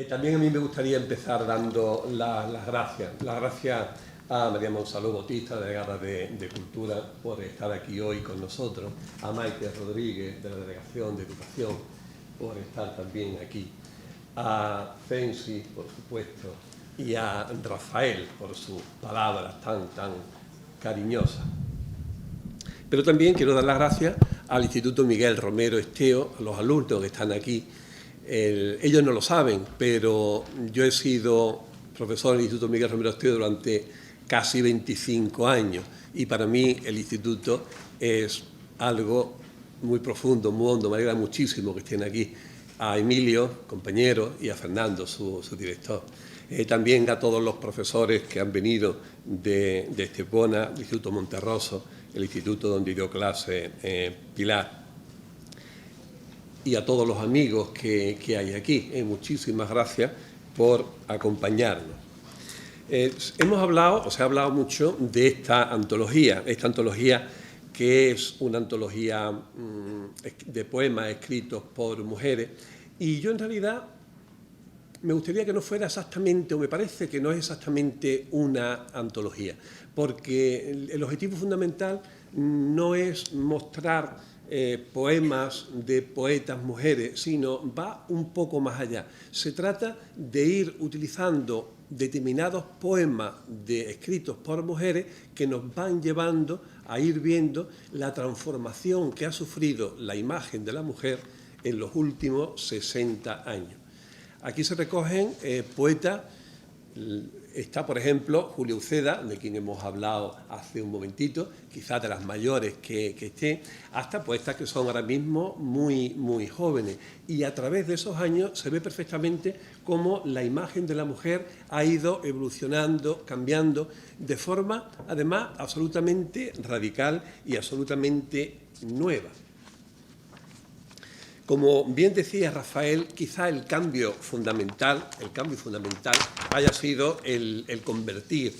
También a mí me gustaría empezar dando las gracias. Las gracias a María Monsalud Bautista, delegada de Cultura, por estar aquí hoy con nosotros, a Maite Rodríguez, de la Delegación de Educación, por estar también aquí, a Censi, por supuesto, y a Rafael, por sus palabras tan cariñosas. Pero también quiero dar las gracias al Instituto Miguel Romero Esteo, a los alumnos que están aquí. Ellos no lo saben, pero yo he sido profesor del Instituto Miguel Romero Esteo durante casi 25 años y para mí el instituto es algo muy profundo, muy hondo. Me alegra muchísimo que estén aquí. A Emilio, compañero, y a Fernando, su director. También a todos los profesores que han venido de Estepona, del Instituto Monterroso, el instituto donde dio clase Pilar, y a todos los amigos que hay aquí. Muchísimas gracias por acompañarnos. Hemos hablado, o se ha hablado mucho de esta antología que es una antología de poemas escritos por mujeres, y yo en realidad me gustaría que no fuera exactamente, o me parece que no es exactamente una antología, porque el objetivo fundamental no es mostrar poemas de poetas mujeres, sino va un poco más allá. Se trata de ir utilizando determinados poemas escritos por mujeres que nos van llevando a ir viendo la transformación que ha sufrido la imagen de la mujer en los últimos 60 años. Aquí se recogen poetas. Está, por ejemplo, Julia Uceda, de quien hemos hablado hace un momentito, quizás de las mayores que estén, hasta poetas que son ahora mismo muy jóvenes. Y a través de esos años se ve perfectamente cómo la imagen de la mujer ha ido evolucionando, cambiando, de forma, además, absolutamente radical y absolutamente nueva. Como bien decía Rafael, quizá el cambio fundamental haya sido el convertir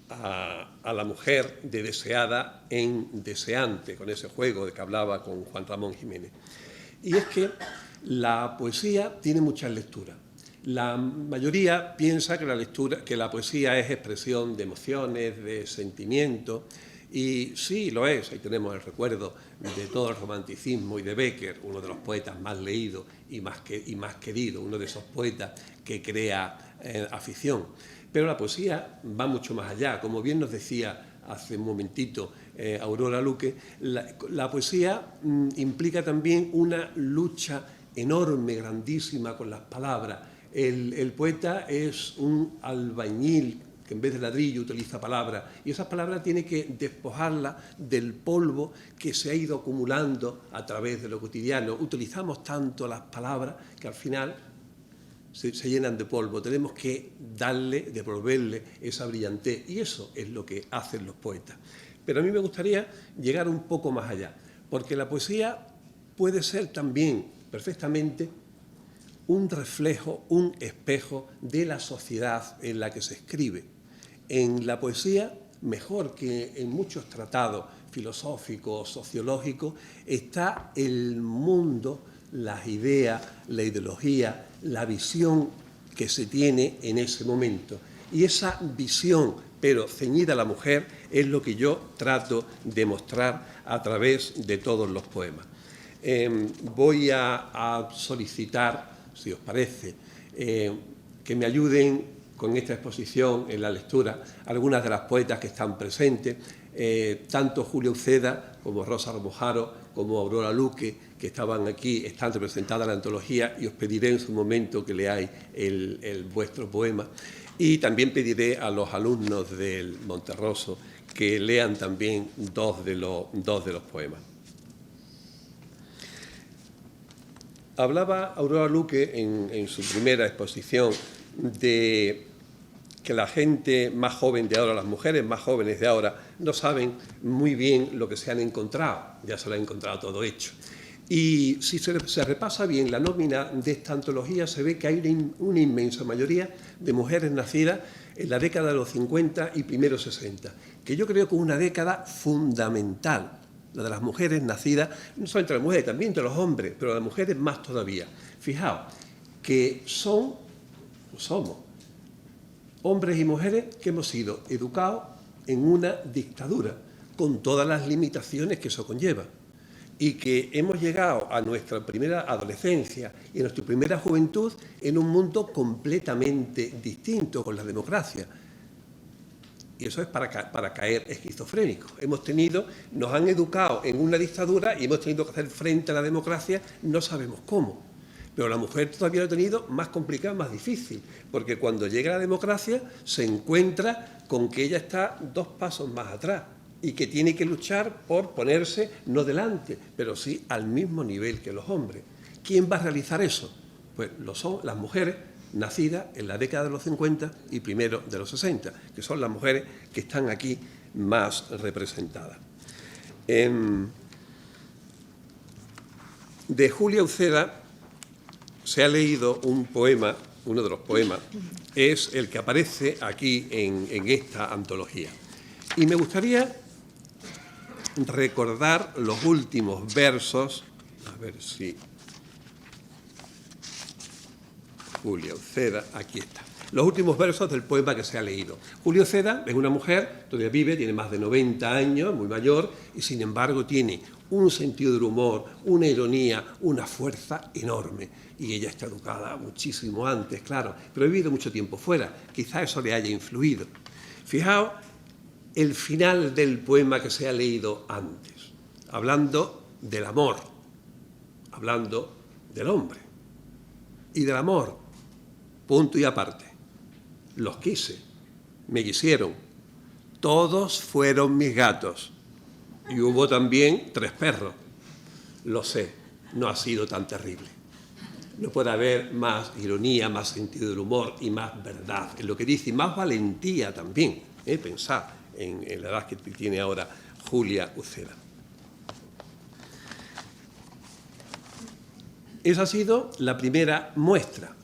a la mujer de deseada en deseante, con ese juego de que hablaba con Juan Ramón Jiménez. Y es que la poesía tiene muchas lecturas. La mayoría piensa que la poesía es expresión de emociones, de sentimientos, y sí, lo es. Ahí tenemos el recuerdo de todo el romanticismo y de Becker, uno de los poetas más leídos y más queridos, uno de esos poetas que crea afición. Pero la poesía va mucho más allá. Como bien nos decía hace un momentito Aurora Luque, la poesía implica también una lucha enorme, grandísima con las palabras. El poeta es un albañil que en vez de ladrillo utiliza palabras, y esas palabras tiene que despojarlas del polvo que se ha ido acumulando a través de lo cotidiano. Utilizamos tanto las palabras que al final se llenan de polvo. Tenemos que devolverle esa brillantez, y eso es lo que hacen los poetas. Pero a mí me gustaría llegar un poco más allá, porque la poesía puede ser también perfectamente un reflejo, un espejo de la sociedad en la que se escribe. En la poesía, mejor que en muchos tratados filosóficos, sociológicos, está el mundo, las ideas, la ideología, la visión que se tiene en ese momento. Y esa visión, pero ceñida a la mujer, es lo que yo trato de mostrar a través de todos los poemas. Voy a solicitar, si os parece, que me ayuden con esta exposición en la lectura algunas de las poetas que están presentes, tanto Julia Uceda como Rosa Romojaro, como Aurora Luque, que estaban aquí, están representadas en la antología, y os pediré en su momento que leáis vuestro poema. Y también pediré a los alumnos del Monterroso que lean también dos de los poemas. Hablaba Aurora Luque en su primera exposición de que la gente más joven de ahora, las mujeres más jóvenes de ahora, no saben muy bien lo que se han encontrado, ya se lo han encontrado todo hecho. Y si se repasa bien la nómina de esta antología, se ve que hay una inmensa mayoría de mujeres nacidas en la década de los 50 y primeros 60, que yo creo que es una década fundamental, la de las mujeres nacidas, no solo entre las mujeres, también entre los hombres, pero las mujeres más todavía. Fijaos que son somos hombres y mujeres que hemos sido educados en una dictadura, con todas las limitaciones que eso conlleva, y que hemos llegado a nuestra primera adolescencia y a nuestra primera juventud en un mundo completamente distinto, con la democracia. Y eso es para caer esquizofrénicos. Nos han educado en una dictadura y hemos tenido que hacer frente a la democracia, no sabemos cómo. Pero la mujer todavía lo ha tenido más complicado, más difícil, porque cuando llega la democracia se encuentra con que ella está 2 pasos más atrás y que tiene que luchar por ponerse no delante, pero sí al mismo nivel que los hombres. ¿Quién va a realizar eso? Pues las mujeres nacidas en la década de los 50 y primero de los 60, que son las mujeres que están aquí más representadas. De Julia Uceda se ha leído un poema, uno de los poemas, es el que aparece aquí en esta antología. Y me gustaría recordar los últimos versos, a ver si Julia Uceda, aquí está. Los últimos versos del poema que se ha leído. Julia Uceda es una mujer, todavía vive, tiene más de 90 años, muy mayor, y sin embargo tiene un sentido del humor, una ironía, una fuerza enorme. Y ella está educada muchísimo antes, claro, pero ha vivido mucho tiempo fuera. Quizá eso le haya influido. Fijaos el final del poema que se ha leído antes, hablando del amor, hablando del hombre y del amor, punto y aparte. Los quise, me quisieron, todos fueron mis gatos y hubo también 3 perros. Lo sé, no ha sido tan terrible. No puede haber más ironía, más sentido del humor y más verdad en lo que dice, y más valentía también. Pensad en la edad que tiene ahora Julia Uceda. Esa ha sido la primera muestra.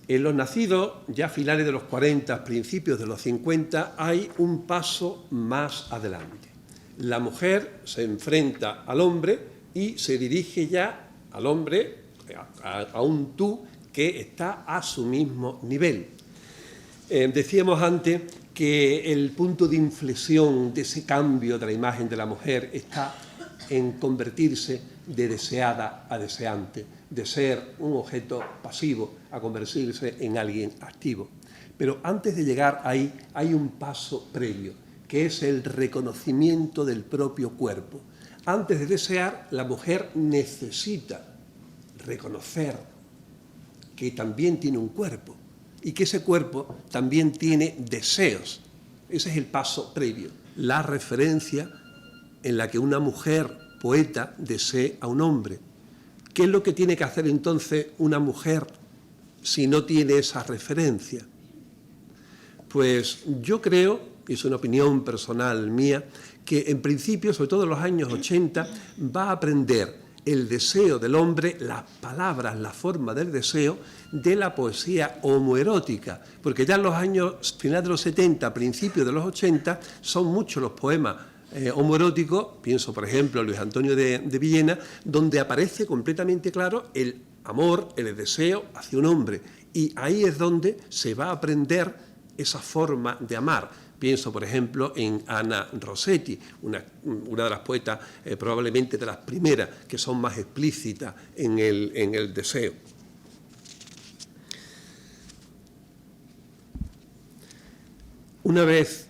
En los nacidos, ya a finales de los 40, principios de los 50, hay un paso más adelante. La mujer se enfrenta al hombre y se dirige ya al hombre, a un tú que está a su mismo nivel. Decíamos antes que el punto de inflexión de ese cambio de la imagen de la mujer está en convertirse de deseada a deseante, de ser un objeto pasivo a convertirse en alguien activo. Pero antes de llegar ahí hay un paso previo, que es el reconocimiento del propio cuerpo. Antes de desear, la mujer necesita reconocer que también tiene un cuerpo y que ese cuerpo también tiene deseos. Ese es el paso previo, la referencia en la que una mujer poeta desee a un hombre. ¿Qué es lo que tiene que hacer entonces una mujer si no tiene esa referencia? Pues yo creo, y es una opinión personal mía, que en principio, sobre todo en los años 80, va a aprender el deseo del hombre, las palabras, la forma del deseo, de la poesía homoerótica, porque ya en los años finales de los 70, principios de los 80, son muchos los poemas homoeróticos, pienso por ejemplo en Luis Antonio de Villena, donde aparece completamente claro el amor, el deseo hacia un hombre, y ahí es donde se va a aprender esa forma de amar. Pienso, por ejemplo, en Ana Rossetti, una de las poetas probablemente de las primeras que son más explícitas en el deseo. Una vez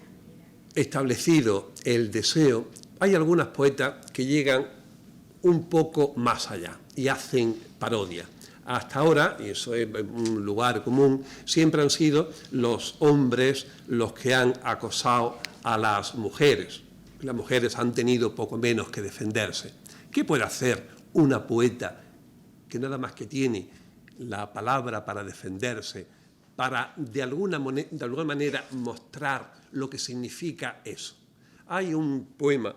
establecido el deseo, hay algunas poetas que llegan un poco más allá y hacen parodia. Hasta ahora, y eso es un lugar común, siempre han sido los hombres los que han acosado a las mujeres. Las mujeres han tenido poco menos que defenderse. ¿Qué puede hacer una poeta que nada más que tiene la palabra para defenderse, para de alguna manera mostrar lo que significa eso? Hay un poema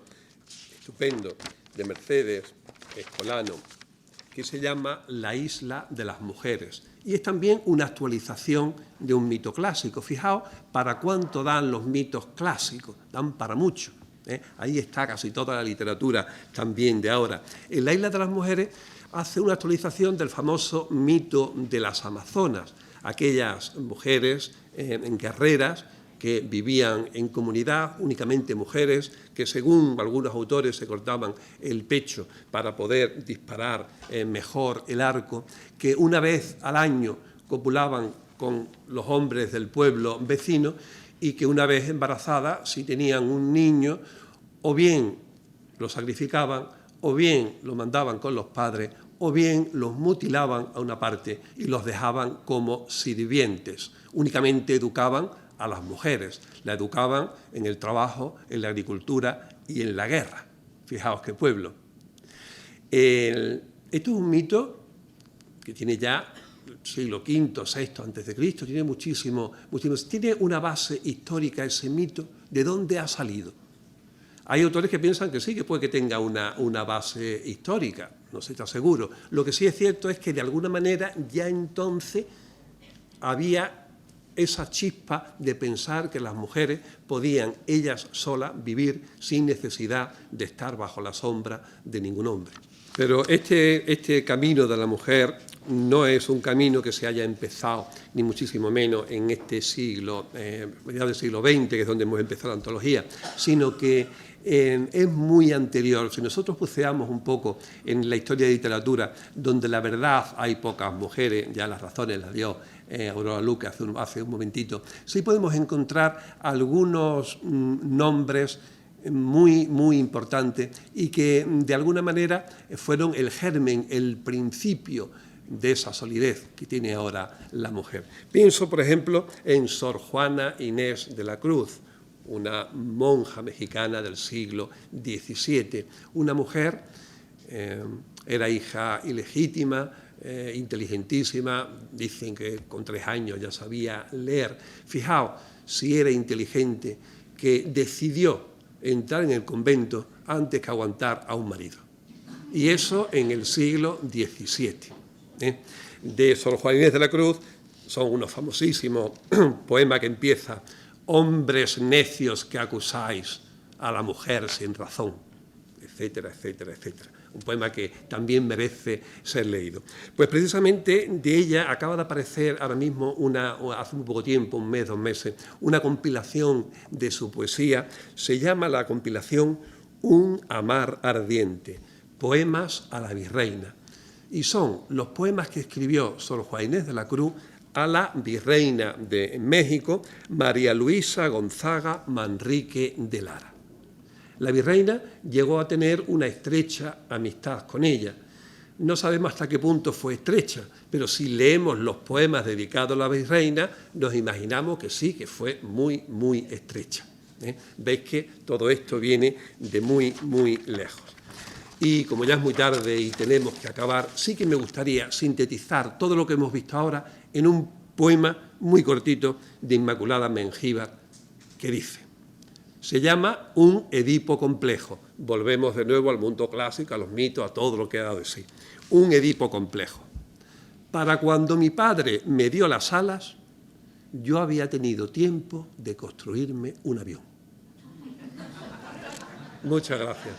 estupendo de Mercedes Escolano que se llama La isla de las mujeres, y es también una actualización de un mito clásico. Fijaos para cuánto dan los mitos clásicos, dan para mucho. Ahí está casi toda la literatura también de ahora. En La isla de las mujeres hace una actualización del famoso mito de las Amazonas. aquellas mujeres guerreras que vivían en comunidad, únicamente mujeres, que según algunos autores se cortaban el pecho para poder disparar mejor el arco, que una vez al año copulaban con los hombres del pueblo vecino y que una vez embarazadas, si tenían un niño, o bien lo sacrificaban, o bien lo mandaban con los padres, o bien los mutilaban a una parte y los dejaban como sirvientes. Únicamente educaban a las mujeres, la educaban en el trabajo, en la agricultura y en la guerra. Fijaos qué pueblo. Esto es un mito que tiene ya siglo V, VI a.C., tiene muchísimo, tiene una base histórica ese mito. ¿De dónde ha salido? Hay autores que piensan que sí, que puede que tenga una base histórica, no se está seguro. Lo que sí es cierto es que de alguna manera ya entonces había esa chispa de pensar que las mujeres podían ellas solas vivir sin necesidad de estar bajo la sombra de ningún hombre. Pero este camino de la mujer no es un camino que se haya empezado, ni muchísimo menos en este siglo, mediados del siglo XX, que es donde hemos empezado la antología, sino que es muy anterior. Si nosotros buceamos un poco en la historia de literatura, donde la verdad hay pocas mujeres, ya las razones las dio Aurora Luque hace un momentito, sí podemos encontrar algunos nombres muy, muy importantes y que de alguna manera fueron el germen, el principio de esa solidez que tiene ahora la mujer. Pienso, por ejemplo, en Sor Juana Inés de la Cruz, una monja mexicana del siglo XVII, una mujer, era hija ilegítima, inteligentísima, dicen que con 3 años ya sabía leer. Fijaos si era inteligente, que decidió entrar en el convento antes que aguantar a un marido. Y eso en el siglo XVII. De Sor Juana Inés de la Cruz son unos famosísimos poemas que empieza: hombres necios que acusáis a la mujer sin razón, etcétera, etcétera, etcétera. Un poema que también merece ser leído. Pues precisamente de ella acaba de aparecer ahora mismo, hace muy poco tiempo, 1 mes, 2 meses, una compilación de su poesía. Se llama la compilación Un amar ardiente, poemas a la virreina. Y son los poemas que escribió Sor Juana Inés de la Cruz a la virreina de México, María Luisa Gonzaga Manrique de Lara. La virreina llegó a tener una estrecha amistad con ella. No sabemos hasta qué punto fue estrecha, pero si leemos los poemas dedicados a la virreina, nos imaginamos que sí, que fue muy, muy estrecha. Veis que todo esto viene de muy, muy lejos. Y como ya es muy tarde y tenemos que acabar, sí que me gustaría sintetizar todo lo que hemos visto ahora en un poema muy cortito de Inmaculada Mengíbar, que dice: se llama Un Edipo complejo. Volvemos de nuevo al mundo clásico, a los mitos, a todo lo que ha dado de sí. Un Edipo complejo. Para cuando mi padre me dio las alas, yo había tenido tiempo de construirme un avión. Muchas gracias.